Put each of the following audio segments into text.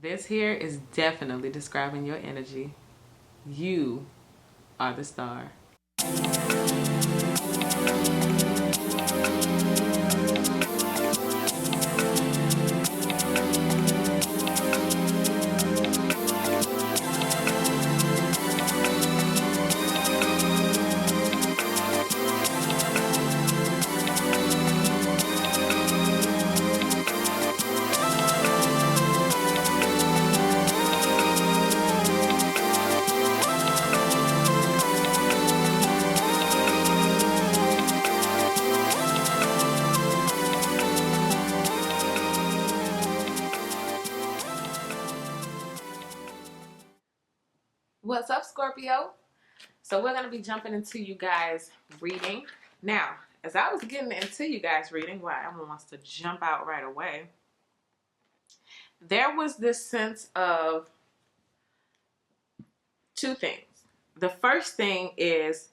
This here is definitely describing your energy. You are the star. What's up, Scorpio? So we're going to be jumping into you guys' reading. Now, as I was getting into you guys' reading, why everyone wants to jump out right away, there was this sense of two things. The first thing is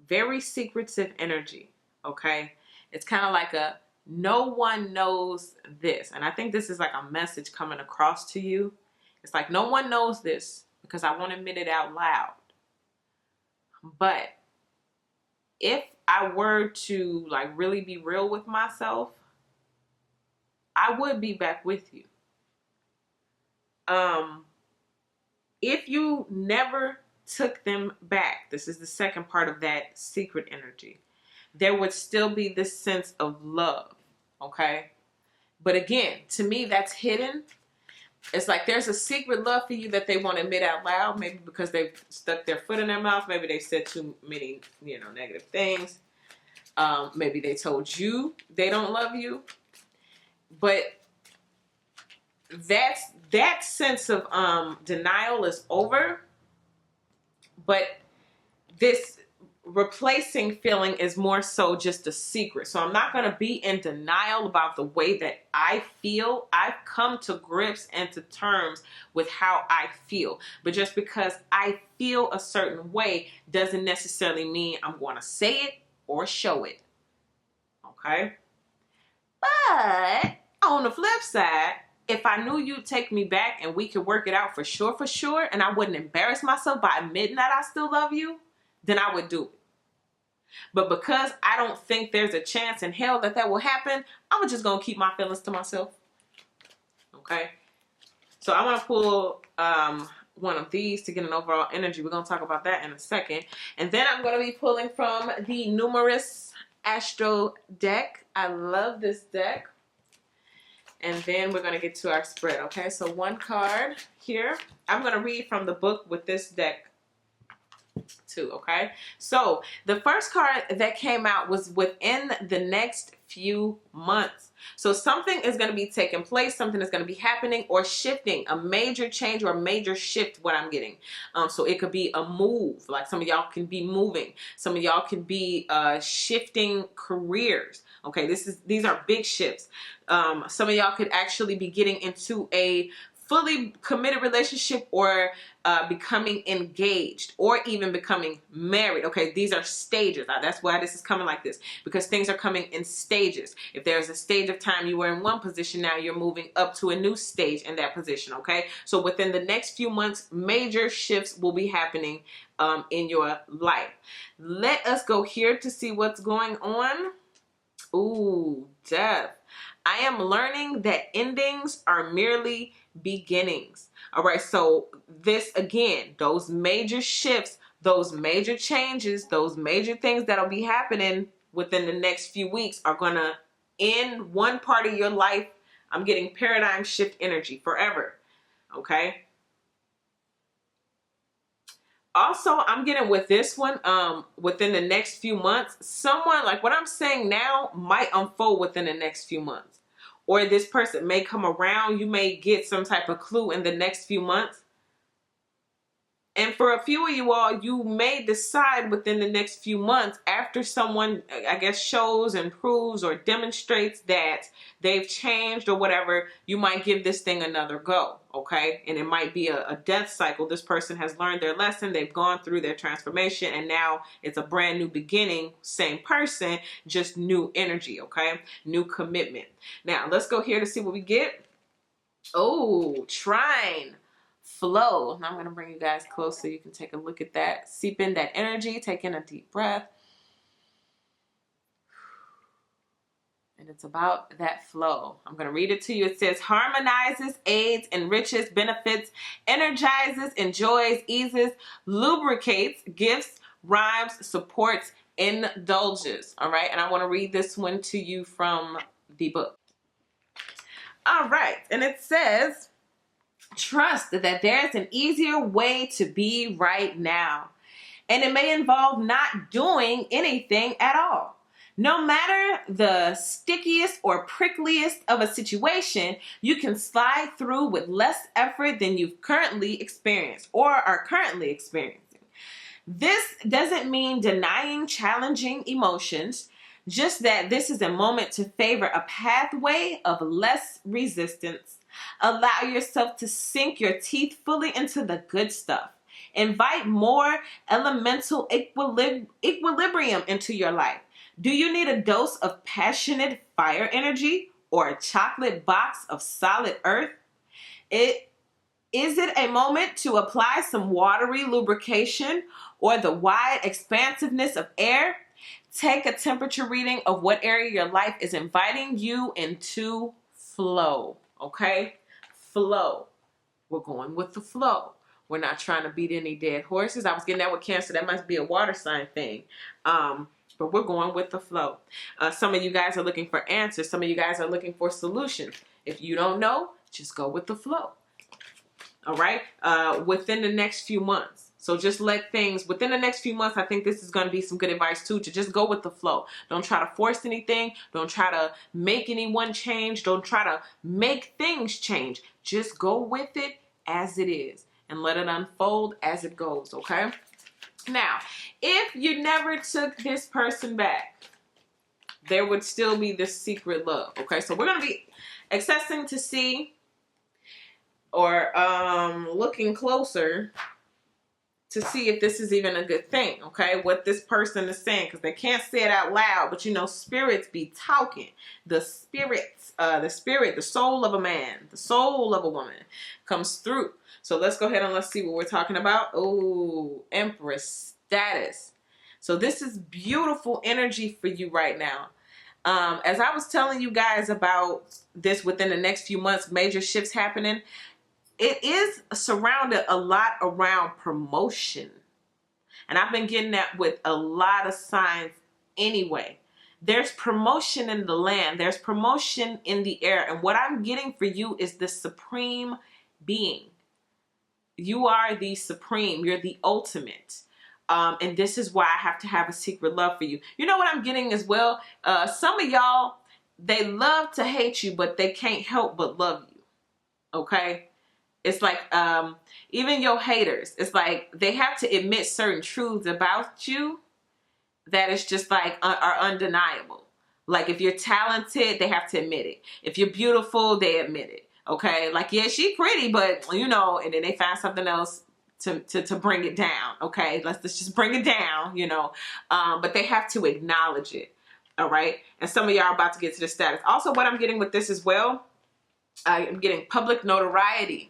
very secretive energy, okay? It's kind of like a no one knows this. And I think this is like a message coming across to you. It's like no one knows this because I won't admit it out loud. But if I were to like really be real with myself, I would be back with you. If you never took them back, this is the second part of that secret energy, there would still be this sense of love, okay? But again, to me, that's hidden. It's like there's a secret love for you that they won't admit out loud, maybe because they've stuck their foot in their mouth, maybe they said too many, negative things. Maybe they told you they don't love you. But that sense of denial is over. But this replacing feeling is more so just a secret. So I'm not going to be in denial about the way that I feel. I've come to grips and to terms with how I feel. But just because I feel a certain way doesn't necessarily mean I'm going to say it or show it. Okay? But on the flip side, if I knew you'd take me back and we could work it out for sure, and I wouldn't embarrass myself by admitting that I still love you, then I would do it. But because I don't think there's a chance in hell that will happen, I'm just going to keep my feelings to myself. Okay? So I want to pull one of these to get an overall energy. We're going to talk about that in a second. And then I'm going to be pulling from the Numerous Astro deck. I love this deck. And then we're going to get to our spread, okay? So one card here. I'm going to read from the book with this deck too, okay? So the first card that came out was within the next few months. So something is going to be taking place, something is going to be happening or shifting, a major change or a major shift, what I'm getting. So it could be a move, like some of y'all can be moving. Some of y'all can be shifting careers. Okay, these are big shifts. Some of y'all could actually be getting into a fully committed relationship or becoming engaged or even becoming married. Okay, these are stages. That's why this is coming like this, because things are coming in stages. If there's a stage of time you were in one position, now you're moving up to a new stage in that position. Okay, so within the next few months, major shifts will be happening in your life. Let us go here to see what's going on. Ooh, death. I am learning that endings are merely beginnings. All right, so this again, those major shifts, those major changes, those major things that'll be happening within the next few weeks are going to end one part of your life. I'm getting paradigm shift energy forever. Okay. Also, I'm getting with this one, within the next few months, someone like what I'm saying now might unfold within the next few months. Or this person may come around. You may get some type of clue in the next few months. And for a few of you all, you may decide within the next few months after someone, I guess, shows and proves or demonstrates that they've changed or whatever, you might give this thing another go, okay? And it might be a death cycle. This person has learned their lesson. They've gone through their transformation, and now it's a brand new beginning. Same person, just new energy, okay? New commitment. Now, let's go here to see what we get. Oh, trine. Flow. Now I'm going to bring you guys close so you can take a look at that. Seep in that energy. Take in a deep breath. And it's about that flow. I'm going to read it to you. It says, harmonizes, aids, enriches, benefits, energizes, enjoys, eases, lubricates, gifts, rhymes, supports, indulges. All right. And I want to read this one to you from the book. All right. And it says, trust that there's an easier way to be right now. And it may involve not doing anything at all. No matter the stickiest or prickliest of a situation, you can slide through with less effort than you've currently experienced or are currently experiencing. This doesn't mean denying challenging emotions, just that this is a moment to favor a pathway of less resistance. Allow yourself to sink your teeth fully into the good stuff. Invite more elemental equilibrium into your life. Do you need a dose of passionate fire energy or a chocolate box of solid earth? Is it a moment to apply some watery lubrication or the wide expansiveness of air? Take a temperature reading of what area your life is inviting you into flow. Okay? Flow. We're going with the flow. We're not trying to beat any dead horses. I was getting that with Cancer. That must be a water sign thing. But we're going with the flow. Some of you guys are looking for answers. Some of you guys are looking for solutions. If you don't know, just go with the flow. All right? Within the next few months. So just let things, within the next few months, I think this is going to be some good advice too, to just go with the flow. Don't try to force anything. Don't try to make anyone change. Don't try to make things change. Just go with it as it is and let it unfold as it goes, okay? Now, if you never took this person back, there would still be this secret love, okay? So we're going to be accessing to see or looking closer to see if this is even a good thing, okay? What this person is saying, because they can't say it out loud, but you know, spirits be talking. The spirits, the soul of a man, the soul of a woman comes through. So let's go ahead and let's see what we're talking about. Oh, Empress status. So this is beautiful energy for you right now. As I was telling you guys about this within the next few months, major shifts happening. It is surrounded a lot around promotion. And I've been getting that with a lot of signs anyway. There's promotion in the land. There's promotion in the air. And what I'm getting for you is the supreme being. You are the supreme. You're the ultimate. And this is why I have to have a secret love for you. You know what I'm getting as well? Some of y'all, they love to hate you, but they can't help but love you. Okay? It's like, even your haters, it's like they have to admit certain truths about you that is just like are undeniable. Like if you're talented, they have to admit it. If you're beautiful, they admit it. Okay? Like, yeah, she's pretty, but you know, and then they find something else to bring it down. Okay? Let's just bring it down, you know. But they have to acknowledge it. All right? And some of y'all are about to get to the status. Also, what I'm getting with this as well, I'm getting public notoriety.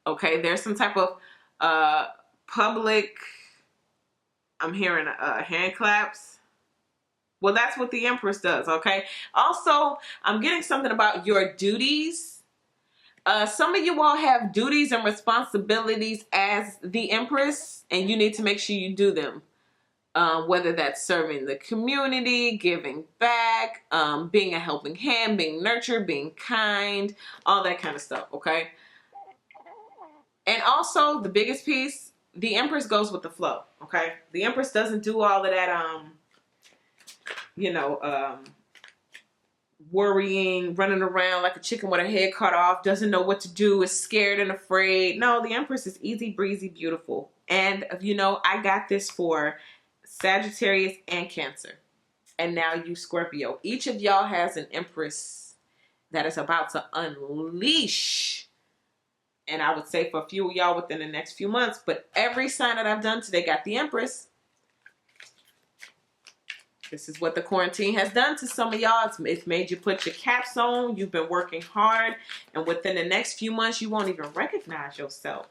Okay, there's some type of public, I'm hearing hand claps. Well, that's what the Empress does, okay? Also, I'm getting something about your duties. Some of you all have duties and responsibilities as the Empress, and you need to make sure you do them. Whether that's serving the community, giving back, being a helping hand, being nurtured, being kind, all that kind of stuff, okay? And also, the biggest piece, the Empress goes with the flow, okay? The Empress doesn't do all of that, worrying, running around like a chicken with her head cut off, doesn't know what to do, is scared and afraid. No, the Empress is easy, breezy, beautiful. And, you know, I got this for Sagittarius and Cancer. And now you, Scorpio. Each of y'all has an Empress that is about to unleash. And I would say for a few of y'all within the next few months. But every sign that I've done today got the Empress. This is what the quarantine has done to some of y'all. It's made you put your caps on. You've been working hard. And within the next few months, you won't even recognize yourself.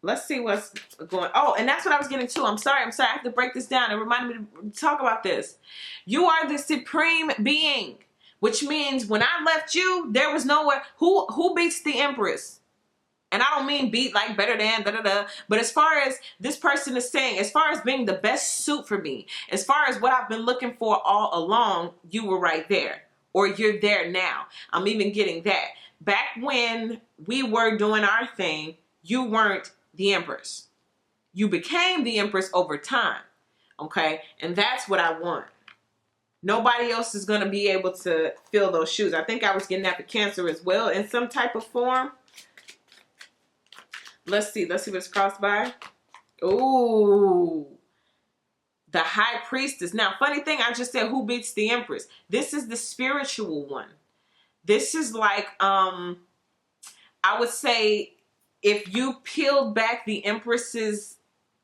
Let's see what's going. Oh, and that's what I was getting to. I'm sorry. I have to break this down. It reminded me to talk about this. You are the supreme being, which means when I left you, there was nowhere. Who beats the Empress? And I don't mean beat like better than, but as far as this person is saying, as far as being the best suit for me, as far as what I've been looking for all along, you were right there. Or you're there now. I'm even getting that. Back when we were doing our thing, you weren't the Empress. You became the Empress over time. Okay? And that's what I want. Nobody else is going to be able to fill those shoes. I think I was getting that for Cancer as well in some type of form. Let's see what's crossed by. Ooh. The High Priestess. Now, funny thing, I just said who beats the Empress. This is the spiritual one. This is like, I would say if you peeled back the Empress's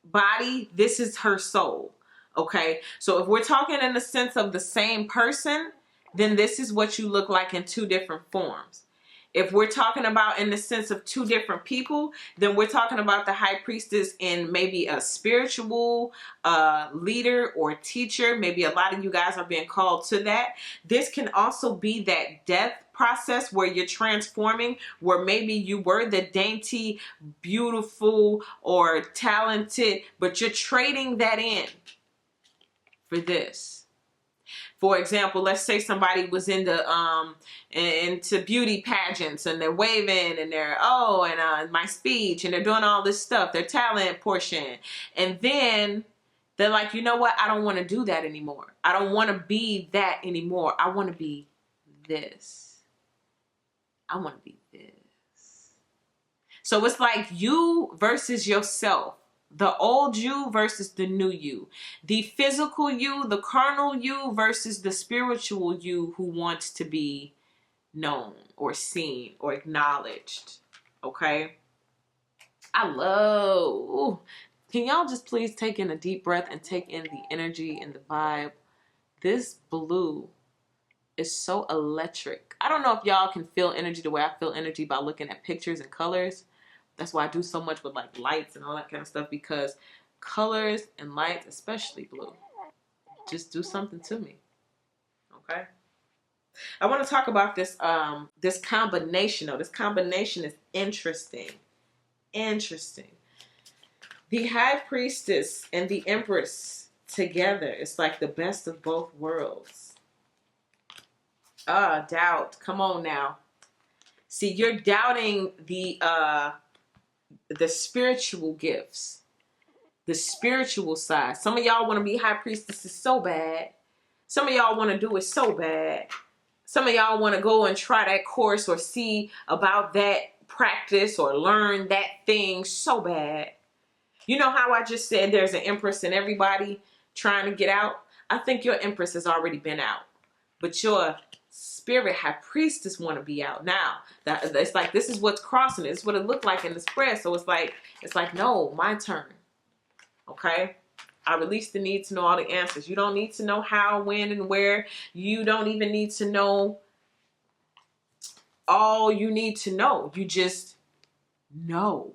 body, this is her soul. Okay? So if we're talking in the sense of the same person, then this is what you look like in two different forms. If we're talking about in the sense of two different people, then we're talking about the High Priestess in maybe a spiritual leader or teacher. Maybe a lot of you guys are being called to that. This can also be that death process where you're transforming, where maybe you were the dainty, beautiful, or talented, but you're trading that in for this. For example, let's say somebody was into beauty pageants and they're waving and they're, my speech, and they're doing all this stuff, their talent portion. And then they're like, you know what? I don't want to do that anymore. I don't want to be that anymore. I want to be this. I want to be this. So it's like you versus yourself. The old you versus the new you. The physical you, the carnal you versus the spiritual you who wants to be known or seen or acknowledged. Okay? Can y'all just please take in a deep breath and take in the energy and the vibe? This blue is so electric. I don't know if y'all can feel energy the way I feel energy by looking at pictures and colors. That's why I do so much with like lights and all that kind of stuff, because colors and lights, especially blue, just do something to me. Okay? I want to talk about this this combination though. This combination is interesting. Interesting. The High Priestess and the Empress together. It's like the best of both worlds. Doubt. Come on now. See, you're doubting the spiritual gifts, the spiritual side. Some of y'all want to be High Priestesses so bad. Some of y'all want to do it so bad. Some of y'all want to go and try that course or see about that practice or learn that thing so bad. You know how I just said there's an Empress in everybody trying to get out? I think your Empress has already been out. But your Spirit High Priestess want to be out now. It's like this is what's crossing it. It's what it looked like in the spread. So it's like no, my turn. Okay? I release the need to know all the answers. You don't need to know how, when, and where. You don't even need to know all you need to know. You just know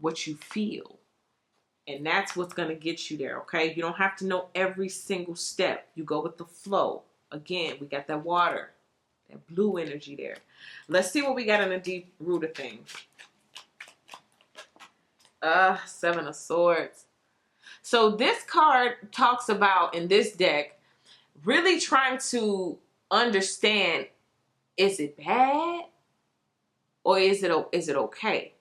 what you feel. And that's what's going to get you there, okay? You don't have to know every single step. You go with the flow. Again, we got that water, that blue energy there. Let's see what we got in the deep root of things. Seven of Swords. So this card talks about, in this deck, really trying to understand, is it bad or is it okay?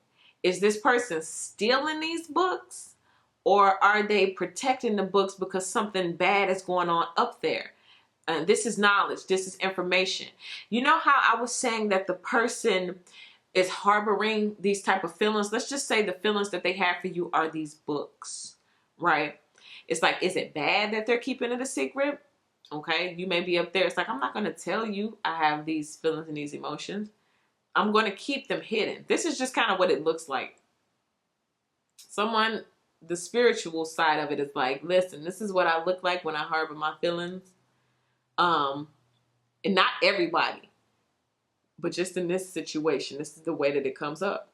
Is this person stealing these books, or are they protecting the books because something bad is going on up there? And this is knowledge. This is information. You know how I was saying that the person is harboring these type of feelings? Let's just say the feelings that they have for you are these books, right? It's like, is it bad that they're keeping it a secret? Okay, you may be up there. It's like, I'm not going to tell you I have these feelings and these emotions. I'm going to keep them hidden. This is just kind of what it looks like. Someone, the spiritual side of it is like, listen, this is what I look like when I harbor my feelings. And not everybody, but just in this situation, this is the way that it comes up.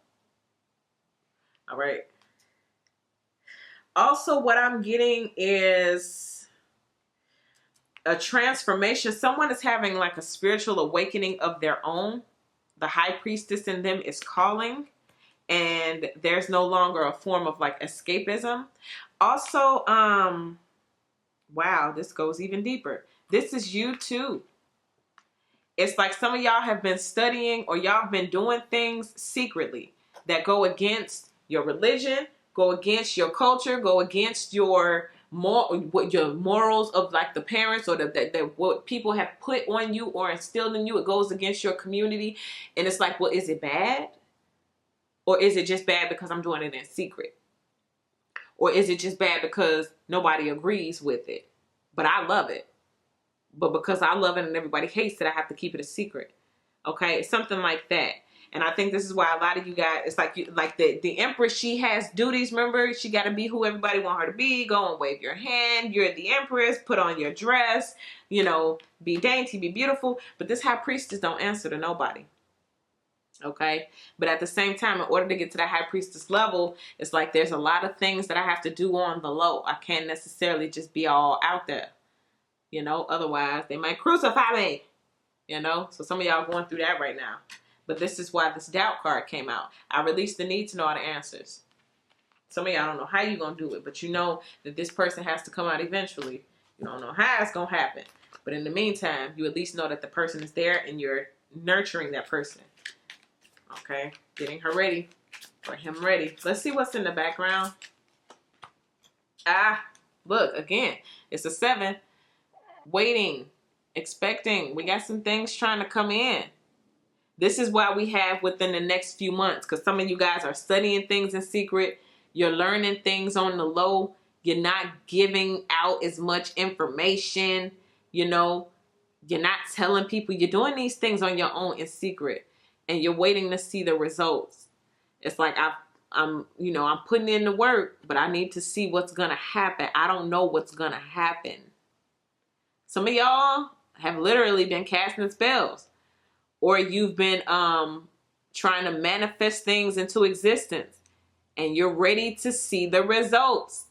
All right. Also, what I'm getting is a transformation. Someone is having like a spiritual awakening of their own. The high priestess in them is calling, and there's no longer a form of like escapism. Also, wow, this goes even deeper. This is you too. It's like some of y'all have been studying, or y'all have been doing things secretly that go against your religion, go against your culture, go against your morals of like the parents, or the what people have put on you or instilled in you. It goes against your community, and it's like, well, is it bad? Or is it just bad because I'm doing it in secret? Or is it just bad because nobody agrees with it, but I love it? But because I love it and everybody hates it, I have to keep it a secret. Okay, it's something like that. And I think this is why a lot of you guys, it's like the Empress, she has duties. Remember, she got to be who everybody want her to be. Go and wave your hand. You're the Empress. Put on your dress. You know, be dainty, be beautiful. But this High Priestess don't answer to nobody. Okay, but at the same time, in order to get to that High Priestess level, it's like there's a lot of things that I have to do on the low. I can't necessarily just be all out there, you know, otherwise they might crucify me, you know. So some of y'all going through that right now, but this is why this doubt card came out. I released the need to know all the answers. Some of y'all don't know how you're gonna do it, but you know that this person has to come out eventually. You don't know how it's gonna happen, but in the meantime, you at least know that the person is there and you're nurturing that person. Okay, getting her ready, or him ready. Let's see what's in the background. Ah, look, again, it's a 7. Waiting, expecting. We got some things trying to come in. This is why we have within the next few months, because some of you guys are studying things in secret. You're learning things on the low. You're not giving out as much information. You know, you're not telling people. You're doing these things on your own in secret. And you're waiting to see the results. It's like I'm putting in the work, but I need to see what's gonna happen. I don't know what's gonna happen. Some of y'all have literally been casting spells, or you've been trying to manifest things into existence, and you're ready to see the results.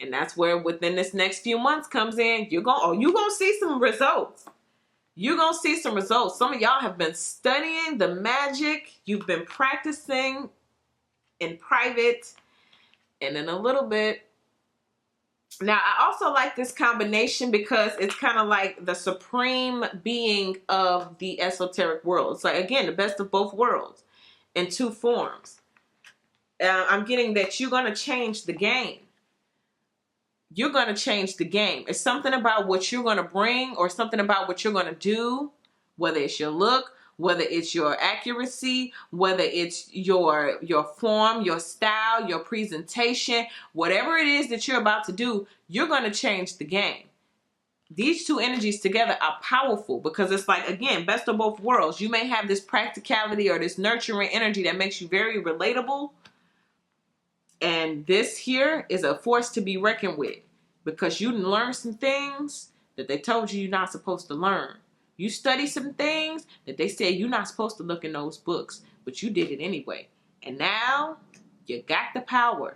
And that's where within this next few months comes in. You're gonna see some results. You're going to see some results. Some of y'all have been studying the magic. You've been practicing in private and in a little bit. Now, I also like this combination because it's kind of like the supreme being of the esoteric world. It's like, again, the best of both worlds in 2 forms. I'm getting that you're going to change the game. You're going to change the game. It's something about what you're going to bring, or something about what you're going to do, whether it's your look, whether it's your accuracy, whether it's your form, your style, your presentation, whatever it is that you're about to do, you're going to change the game. These 2 energies together are powerful because it's like, again, best of both worlds. You may have this practicality or this nurturing energy that makes you very relatable. And this here is a force to be reckoned with, because you learn some things that they told you you're not supposed to learn. You study some things that they said you're not supposed to look in those books, but you did it anyway. And now you got the power.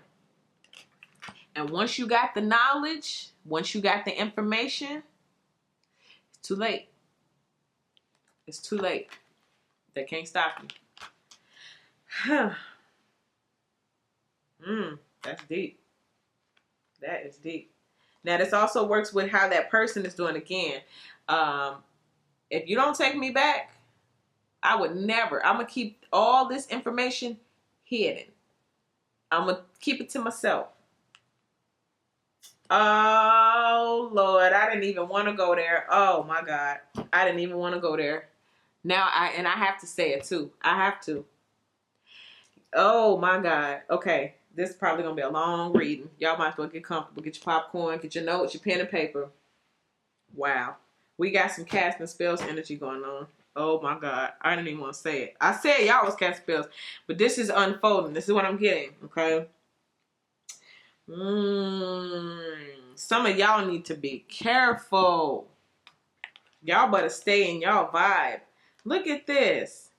And once you got the knowledge, once you got the information, it's too late. It's too late. They can't stop you. That's deep. That is deep. Now, this also works with how that person is doing again. If you don't take me back, I would never. I'm going to keep all this information hidden. I'm going to keep it to myself. Oh, Lord. I didn't even want to go there. Oh, my God. I didn't even want to go there. Now, I have to say it, too. I have to. Oh, my God. Okay. This is probably going to be a long reading. Y'all might as well get comfortable. Get your popcorn. Get your notes, your pen and paper. Wow. We got some casting spells energy going on. Oh, my God. I didn't even want to say it. I said y'all was casting spells. But this is unfolding. This is what I'm getting. Okay? Some of y'all need to be careful. Y'all better stay in y'all vibe. Look at this.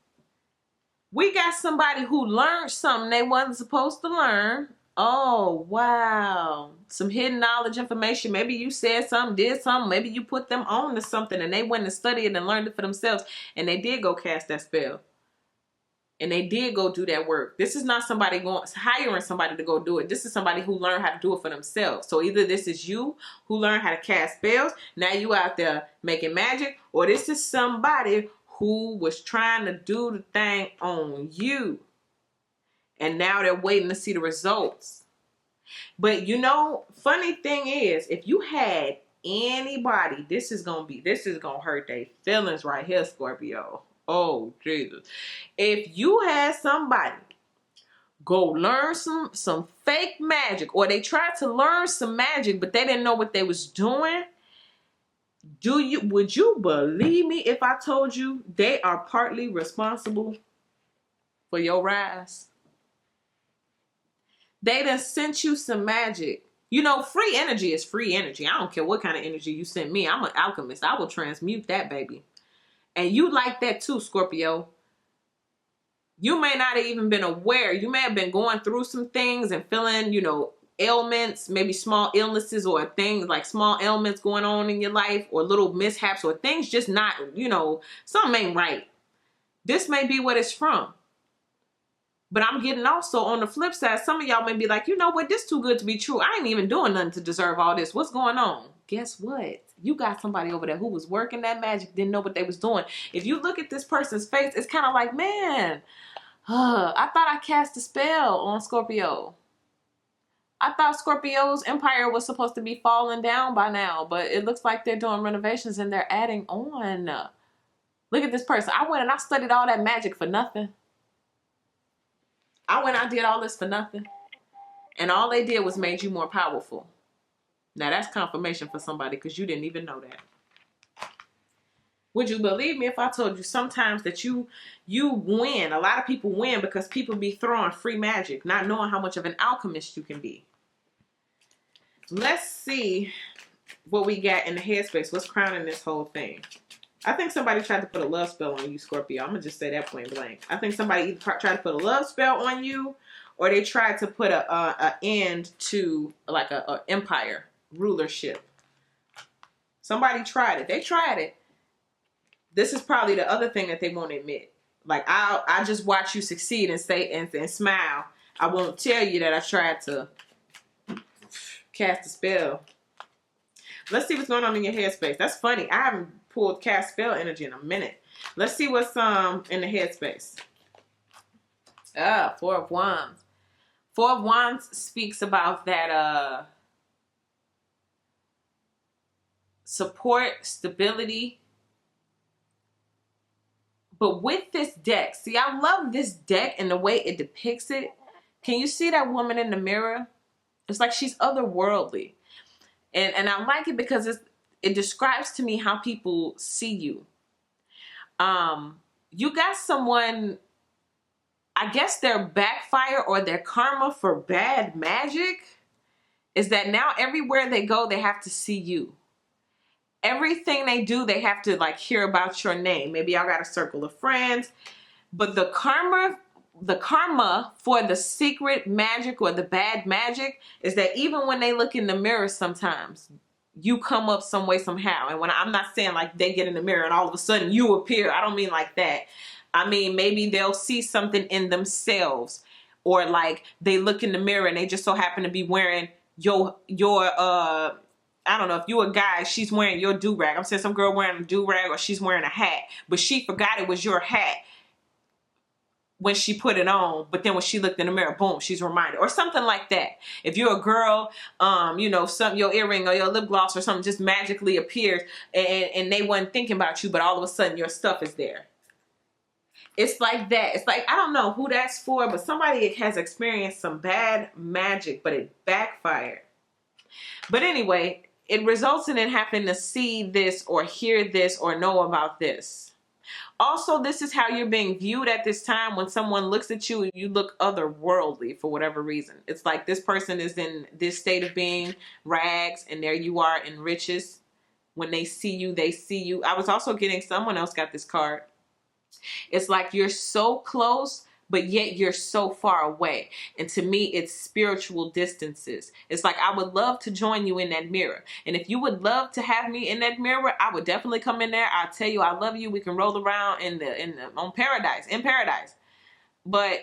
We got somebody who learned something they wasn't supposed to learn. Oh, wow. Some hidden knowledge information. Maybe you said something, did something. Maybe you put them on to something and they went and studied it and learned it for themselves. And they did go cast that spell. And they did go do that work. This is not somebody hiring somebody to go do it. This is somebody who learned how to do it for themselves. So either this is you who learned how to cast spells. Now you out there making magic. Or this is somebody who was trying to do the thing on you. And now they're waiting to see the results. But you know, funny thing is, if you had anybody, this is gonna hurt their feelings right here, Scorpio. Oh, Jesus. If you had somebody go learn some fake magic, or they tried to learn some magic, but they didn't know what they was doing, would you believe me if I told you they are partly responsible for your rise? They done sent you some magic. You know, free energy is free energy. I don't care what kind of energy you send me. I'm an alchemist. I will transmute that, baby. And you like that too, Scorpio. You may not have even been aware. You may have been going through some things and feeling, you know, ailments, maybe small illnesses or things like small ailments going on in your life, or little mishaps, or things just not, you know, something ain't right. This may be what it's from. But I'm getting also on the flip side, some of y'all may be like, you know what, this too good to be true. I ain't even doing nothing to deserve all this. What's going on? Guess what? You got somebody over there who was working that magic, didn't know what they was doing. If you look at this person's face, it's kind of like, man, I thought I cast a spell on Scorpio. I thought Scorpio's empire was supposed to be falling down by now, but it looks like they're doing renovations and they're adding on. Look at this person. I went and I studied all that magic for nothing. I did all this for nothing. And all they did was made you more powerful. Now that's confirmation for somebody, because you didn't even know that. Would you believe me if I told you sometimes that you win? A lot of people win because people be throwing free magic, not knowing how much of an alchemist you can be. Let's see what we got in the headspace. What's crowning this whole thing? I think somebody tried to put a love spell on you, Scorpio. I'm going to just say that point blank. I think somebody either tried to put a love spell on you, or they tried to put a end to like a empire rulership. Somebody tried it. They tried it. This is probably the other thing that they won't admit. Like, I just watch you succeed and say and smile. I won't tell you that I tried to cast a spell. Let's see what's going on in your headspace. That's funny. I haven't pulled cast spell energy in a minute. Let's see what's in the headspace. Four of Wands. Four of Wands speaks about that support, stability. But with this deck, see, I love this deck and the way it depicts it. Can you see that woman in the mirror? It's like she's otherworldly. And I like it because it describes to me how people see you. You got someone, I guess their backfire or their karma for bad magic is that now everywhere they go, they have to see you. Everything they do, they have to like hear about your name. Maybe y'all got a circle of friends, but the karma for the secret magic or the bad magic is that even when they look in the mirror, sometimes you come up some way, somehow. And when I'm not saying like they get in the mirror and all of a sudden you appear. I don't mean like that. I mean, maybe they'll see something in themselves, or like they look in the mirror and they just so happen to be wearing your I don't know, if you a guy, she's wearing your do-rag. I'm saying some girl wearing a do-rag, or she's wearing a hat, but she forgot it was your hat when she put it on, but then when she looked in the mirror, boom, she's reminded, or something like that. If you're a girl, you know, your earring or your lip gloss or something just magically appears, and they wasn't thinking about you, but all of a sudden your stuff is there. It's like that. It's like, I don't know who that's for, but somebody has experienced some bad magic, but it backfired. But anyway, it results in it having to see this or hear this or know about this. Also, this is how you're being viewed at this time. When someone looks at you, you look otherworldly for whatever reason. It's like this person is in this state of being, rags, and there you are in riches, When they see you, they see you. I was also getting, someone else got this card. It's like you're so close, but yet you're so far away. And to me, it's spiritual distances. It's like, I would love to join you in that mirror. And if you would love to have me in that mirror, I would definitely come in there. I'll tell you, I love you. We can roll around in paradise. But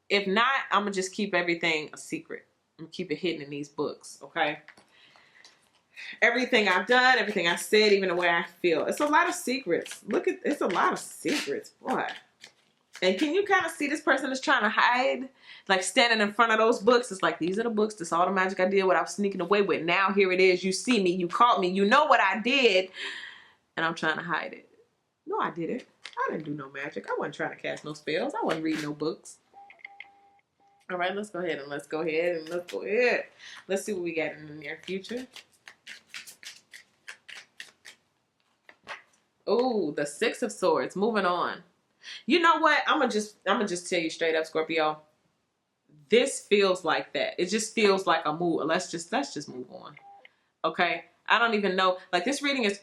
if not, I'm going to just keep everything a secret. I'm going to keep it hidden in these books. Okay. Everything I've done, everything I said, even the way I feel. It's a lot of secrets. Look at, it's a lot of secrets, boy. And can you kind of see this person is trying to hide? Like standing in front of those books. It's like, these are the books. This is all the magic I did, what I was sneaking away with. Now here it is. You see me. You caught me. You know what I did. And I'm trying to hide it. No, I didn't. I didn't do no magic. I wasn't trying to cast no spells. I wasn't reading no books. All right, let's go ahead. Let's see what we got in the near future. Oh, the Six of Swords. Moving on. You know what? I'm gonna just tell you straight up, Scorpio. This feels like that. It just feels like a move. Let's just move on. Okay? I don't even know. Like, this reading is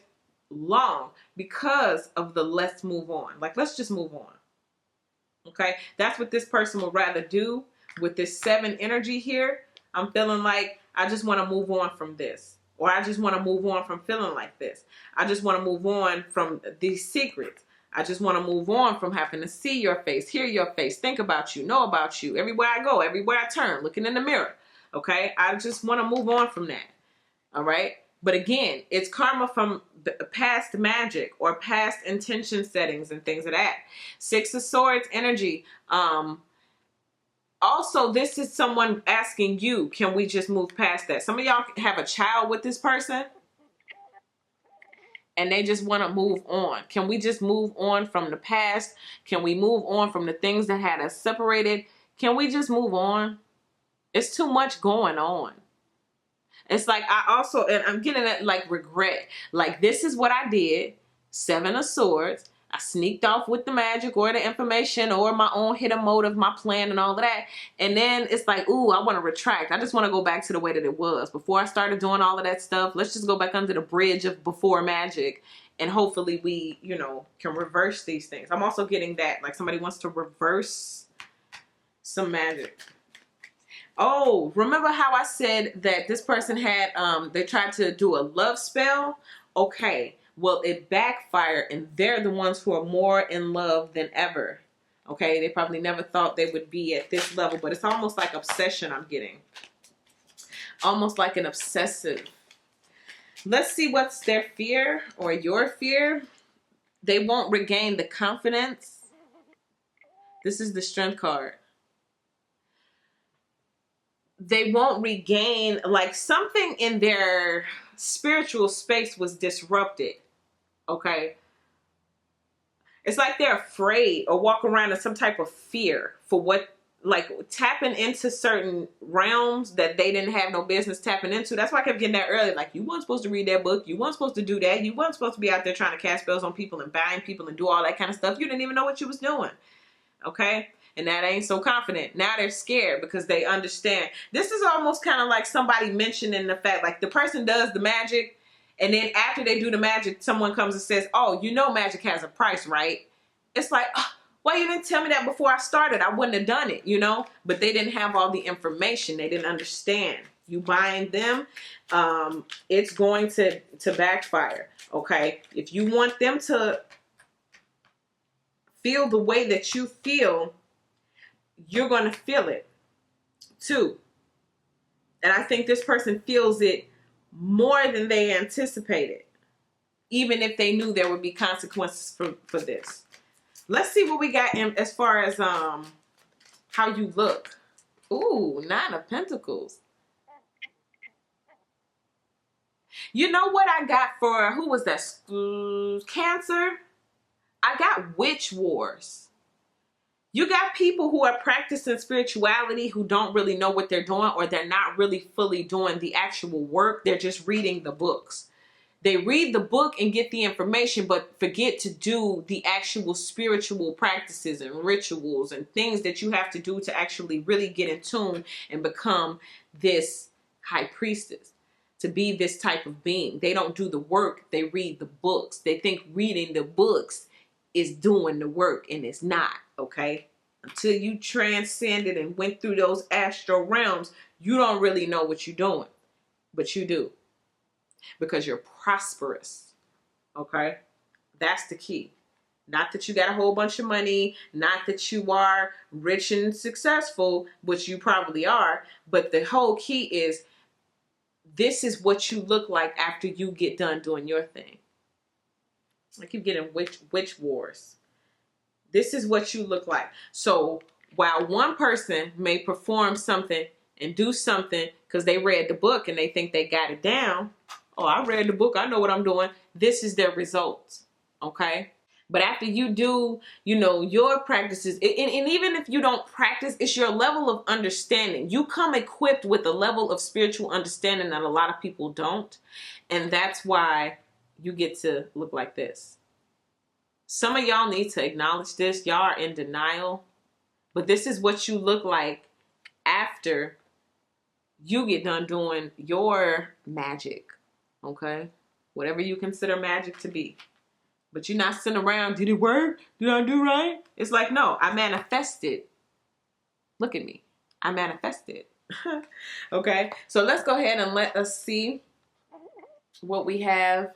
long because of the let's move on. Like, let's just move on. Okay? That's what this person would rather do with this 7 energy here. I'm feeling like I just want to move on from this. Or I just want to move on from feeling like this. I just want to move on from these secrets. I just want to move on from having to see your face, hear your face, think about you, know about you, everywhere I go, everywhere I turn, looking in the mirror. Okay? I just want to move on from that. All right? But again, it's karma from past magic or past intention settings and things of that. 6 of Swords energy. Also, this is someone asking you, can we just move past that? Some of y'all have a child with this person and they just want to move on. Can we just move on from the past? Can we move on from the things that had us separated? Can we just move on? It's too much going on. It's like, and I'm getting that like regret. Like, this is what I did. 7 of Swords. I sneaked off with the magic or the information or my own hidden motive, my plan and all of that. And then it's like, ooh, I want to retract. I just want to go back to the way that it was. Before I started doing all of that stuff, let's just go back under the bridge of before magic. And hopefully we, you know, can reverse these things. I'm also getting that. Like, somebody wants to reverse some magic. Oh, remember how I said that this person had, they tried to do a love spell? Okay. Well, it backfired, and they're the ones who are more in love than ever. Okay, they probably never thought they would be at this level, but it's almost like obsession I'm getting. Almost like an obsessive. Let's see what's their fear or your fear. They won't regain the confidence. This is the Strength card. They won't regain, like, something in their spiritual space was disrupted. Okay. It's like they're afraid or walk around in some type of fear for what, like, tapping into certain realms that they didn't have no business tapping into. That's why I kept getting that earlier. Like, you weren't supposed to read that book. You weren't supposed to do that. You weren't supposed to be out there trying to cast spells on people and bind people and do all that kind of stuff. You didn't even know what you was doing. Okay. And that ain't so confident. Now they're scared because they understand. This is almost kind of like somebody mentioning the fact, like, the person does the magic, and then after they do the magic, someone comes and says, oh, you know magic has a price, right? It's like, oh, why you didn't tell me that before I started? I wouldn't have done it, you know? But they didn't have all the information. They didn't understand. You buying them, it's going to backfire, okay? If you want them to feel the way that you feel, you're going to feel it too. And I think this person feels it more than they anticipated, even if they knew there would be consequences for this. Let's see what we got in as far as how you look. Ooh, 9 of Pentacles. You know what I got for, who was that? Cancer? I got Witch Wars. You got people who are practicing spirituality who don't really know what they're doing, or they're not really fully doing the actual work. They're just reading the books. They read the book and get the information, but forget to do the actual spiritual practices and rituals and things that you have to do to actually really get in tune and become this high priestess, to be this type of being. They don't do the work. They read the books. They think reading the books is doing the work, and it's not, okay? Until you transcended and went through those astral realms, you don't really know what you're doing. But you do. Because you're prosperous, okay? That's the key. Not that you got a whole bunch of money, not that you are rich and successful, which you probably are, but the whole key is this is what you look like after you get done doing your thing. I keep getting witch wars. This is what you look like. So while one person may perform something and do something because they read the book and they think they got it down. Oh, I read the book. I know what I'm doing. This is their results. Okay. But after you do, you know, your practices, and even if you don't practice, it's your level of understanding. You come equipped with a level of spiritual understanding that a lot of people don't. And that's why you get to look like this. Some of y'all need to acknowledge this. Y'all are in denial. But this is what you look like after you get done doing your magic. Okay? Whatever you consider magic to be. But you're not sitting around, did it work? Did I do right? It's like, no, I manifested. Look at me. I manifested. Okay? So let's go ahead and let us see what we have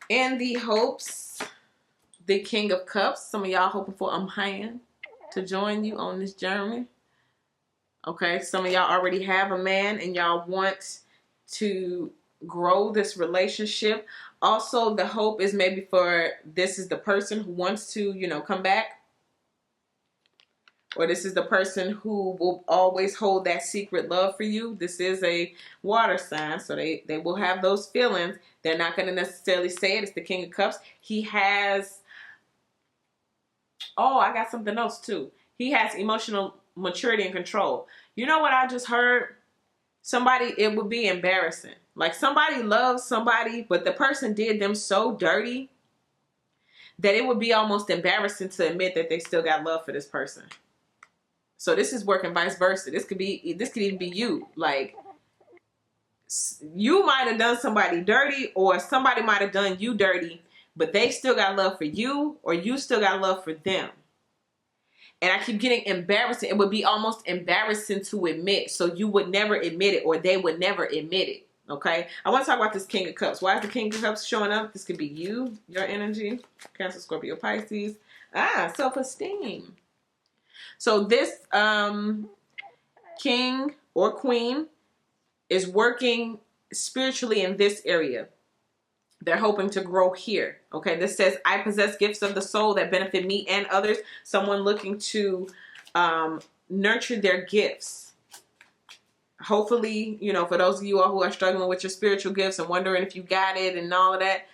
in the hopes. The King of Cups. Some of y'all hoping for a man to join you on this journey. Okay? Some of y'all already have a man and y'all want to grow this relationship. Also, the hope is maybe for this is the person who wants to, you know, come back. Or this is the person who will always hold that secret love for you. This is a water sign, so they will have those feelings. They're not going to necessarily say it. It's the King of Cups. He has, oh, I got something else too. He has emotional maturity and control. You know what I just heard? Somebody, it would be embarrassing. Like somebody loves somebody, but the person did them so dirty that it would be almost embarrassing to admit that they still got love for this person. So this is working vice versa. This could even be you. Like you might have done somebody dirty or somebody might have done you dirty, but they still got love for you or you still got love for them. And I keep getting embarrassing. It would be almost embarrassing to admit. So you would never admit it or they would never admit it. Okay. I want to talk about this King of Cups. Why is the King of Cups showing up? This could be you, your energy. Cancer, Scorpio, Pisces. Self-esteem. So this king or queen is working spiritually in this area. They're hoping to grow here. Okay, this says, I possess gifts of the soul that benefit me and others. Someone looking to nurture their gifts. Hopefully, you know, for those of you all who are struggling with your spiritual gifts and wondering if you got it and all of that,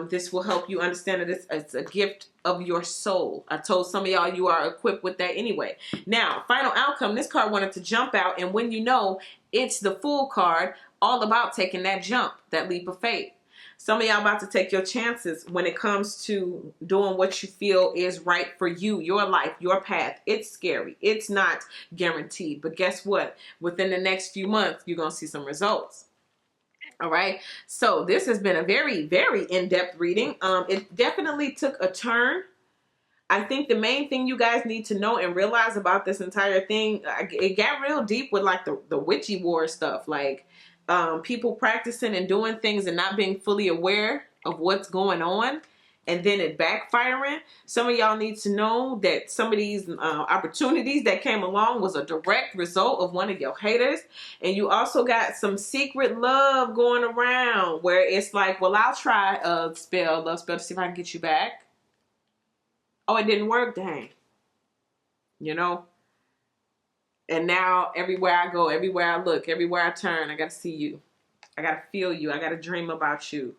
this will help you understand that it's a gift of your soul. I told some of y'all you are equipped with that anyway. Now, final outcome, this card wanted to jump out, and when you know, it's the Fool card, all about taking that jump, that leap of faith. Some of y'all about to take your chances when it comes to doing what you feel is right for you, your life, your path. It's scary. It's not guaranteed. But guess what? Within the next few months, you're going to see some results. All right. So this has been a very, very in-depth reading. It definitely took a turn. I think the main thing you guys need to know and realize about this entire thing, it got real deep with like the witchy war stuff. Like, people practicing and doing things and not being fully aware of what's going on and then it backfiring. Some of y'all need to know that some of these opportunities that came along was a direct result of one of your haters. And you also got some secret love going around where it's like, well, I'll try a love spell to see if I can get you back. Oh, it didn't work, dang. You know? And now everywhere I go, everywhere I look, everywhere I turn, I got to see you. I got to feel you. I got to dream about you.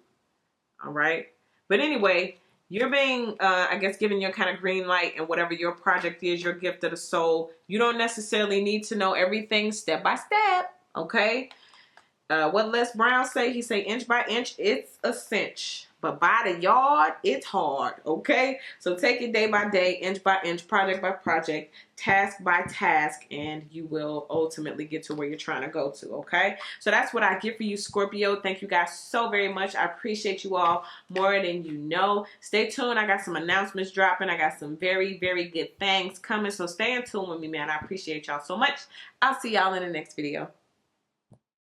All right. But anyway, you're being, I guess, given your kind of green light and whatever your project is, your gift of the soul. You don't necessarily need to know everything step by step. Okay. What Les Brown say? He say inch by inch, it's a cinch. But by the yard, it's hard, okay? So take it day by day, inch by inch, project by project, task by task, and you will ultimately get to where you're trying to go to, okay? So that's what I get for you, Scorpio. Thank you guys so very much. I appreciate you all more than you know. Stay tuned. I got some announcements dropping. I got some very, very good things coming. So stay in tune with me, man. I appreciate y'all so much. I'll see y'all in the next video.